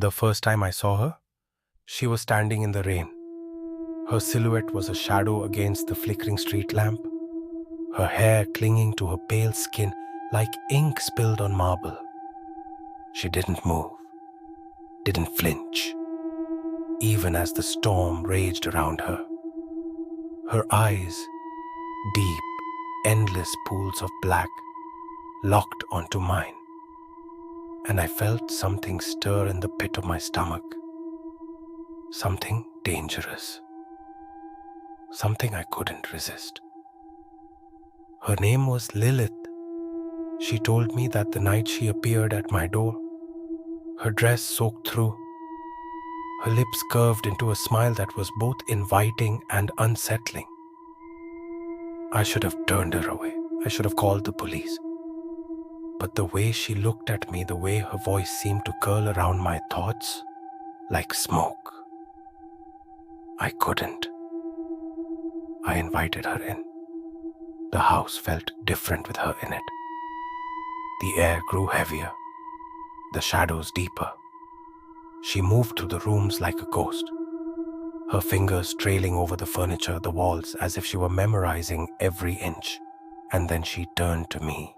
The first time I saw her, she was standing in the rain. Her silhouette was a shadow against the flickering street lamp, her hair clinging to her pale skin like ink spilled on marble. She didn't move, didn't flinch, even as the storm raged around her. Her eyes, deep, endless pools of black, locked onto mine, and I felt something stir in the pit of my stomach. Something dangerous. Something I couldn't resist. Her name was Lilith. She told me that the night she appeared at my door, her dress soaked through, her lips curved into a smile that was both inviting and unsettling. I should have turned her away. I should have called the police. But the way she looked at me, the way her voice seemed to curl around my thoughts like smoke, I couldn't. I invited her in. The house felt different with her in it. The air grew heavier, the shadows deeper. She moved through the rooms like a ghost, her fingers trailing over the furniture, the walls, as if she were memorizing every inch. And then she turned to me,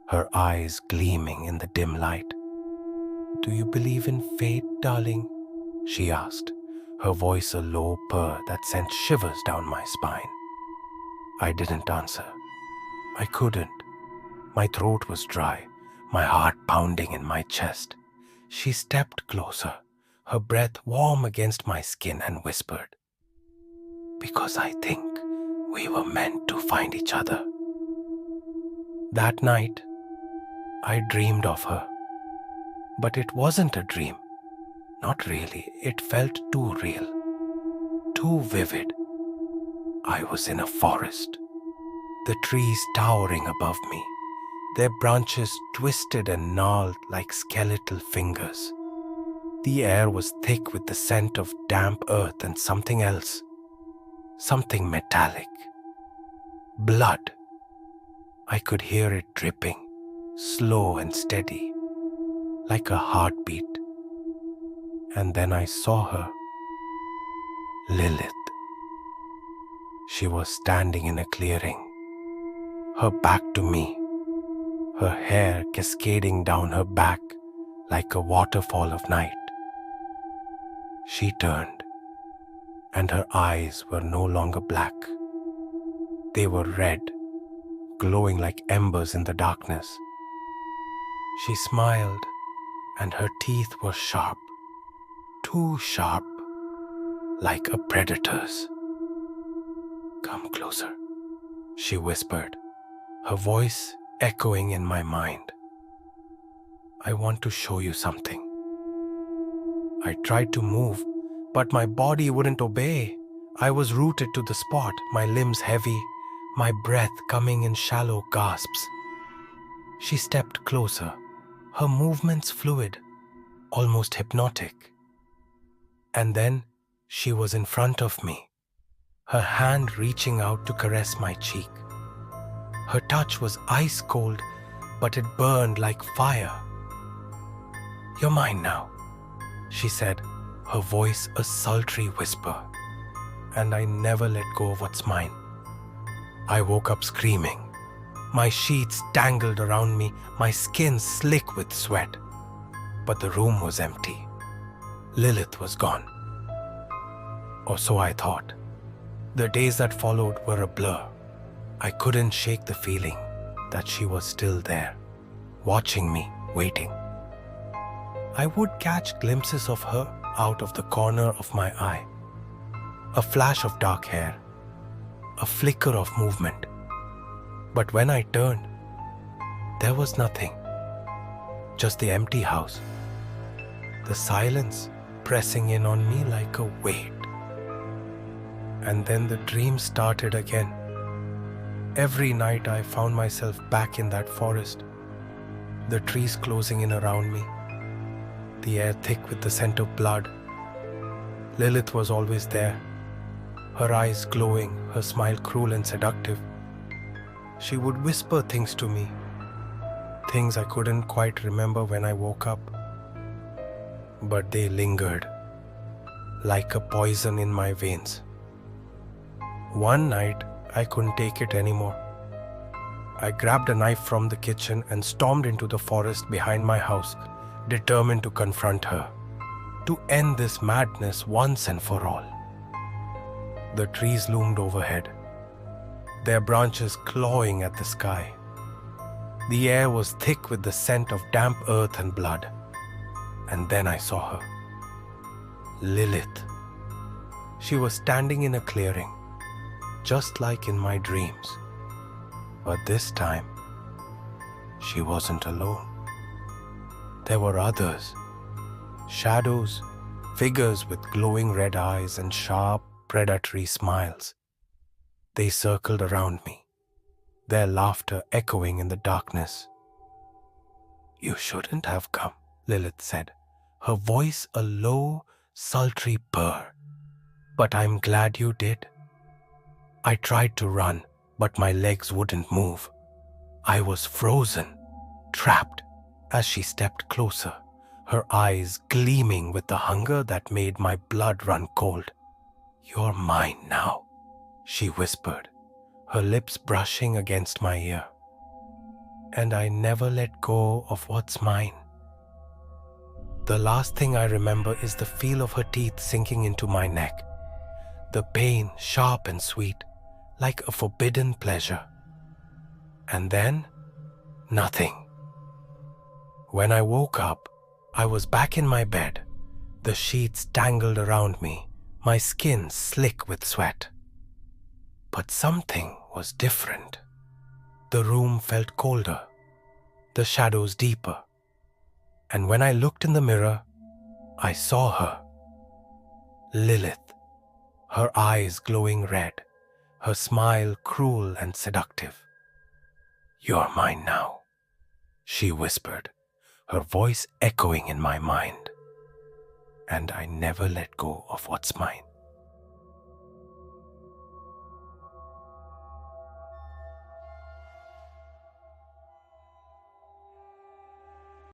her eyes gleaming in the dim light. "Do you believe in fate, darling?" she asked, her voice a low purr that sent shivers down my spine. I didn't answer. I couldn't. My throat was dry, my heart pounding in my chest. She stepped closer, her breath warm against my skin, and whispered, "Because I think we were meant to find each other." That night, I dreamed of her. But it wasn't a dream. Not really. It felt too real, too vivid. I was in a forest, the trees towering above me, their branches twisted and gnarled like skeletal fingers. The air was thick with the scent of damp earth and something else, something metallic. Blood. I could hear it dripping, slow and steady, like a heartbeat. And then I saw her. Lilith. She was standing in a clearing, her back to me, her hair cascading down her back like a waterfall of night. She turned, and her eyes were no longer black. They were red, glowing like embers in the darkness. She smiled, and her teeth were sharp, too sharp, like a predator's. "Come closer," she whispered, her voice echoing in my mind. "I want to show you something." I tried to move, but my body wouldn't obey. I was rooted to the spot, my limbs heavy, my breath coming in shallow gasps. She stepped closer, her movements fluid, almost hypnotic. And then she was in front of me, her hand reaching out to caress my cheek. Her touch was ice cold, but it burned like fire. "You're mine now," she said, her voice a sultry whisper. And I never let go of what's mine. I woke up screaming, my sheets tangled around me, my skin slick with sweat. But the room was empty. Lilith was gone. Or so I thought. The days that followed were a blur. I couldn't shake the feeling that she was still there, watching me, waiting. I would catch glimpses of her out of the corner of my eye. A flash of dark hair, a flicker of movement. But when I turned, there was nothing. Just the empty house. The silence pressing in on me like a weight. And then the dream started again. Every night I found myself back in that forest, the trees closing in around me, the air thick with the scent of blood. Lilith was always there, her eyes glowing, her smile cruel and seductive. She would whisper things to me, things I couldn't quite remember when I woke up. but they lingered like a poison in my veins. One night, I couldn't take it anymore. I grabbed a knife from the kitchen and stormed into the forest behind my house, determined to confront her, to end this madness once and for all. The trees loomed overhead, their branches clawing at the sky. The air was thick with the scent of damp earth and blood. And then I saw her. Lilith. She was standing in a clearing, just like in my dreams. But this time, she wasn't alone. There were others. Shadows, figures with glowing red eyes and sharp, predatory smiles. They circled around me, their laughter echoing in the darkness. "You shouldn't have come," Lilith said, her voice a low, sultry purr. "But I'm glad you did." I tried to run, but my legs wouldn't move. I was frozen, trapped, as she stepped closer, her eyes gleaming with the hunger that made my blood run cold. "You're mine now," she whispered, her lips brushing against my ear. And I never let go of what's mine. The last thing I remember is the feel of her teeth sinking into my neck, the pain sharp and sweet, like a forbidden pleasure. And then, nothing. When I woke up, I was back in my bed, the sheets tangled around me, my skin slick with sweat. But something was different. The room felt colder, the shadows deeper. And when I looked in the mirror, I saw her. Lilith, her eyes glowing red, her smile cruel and seductive. "You're mine now," she whispered, her voice echoing in my mind. And I never let go of what's mine.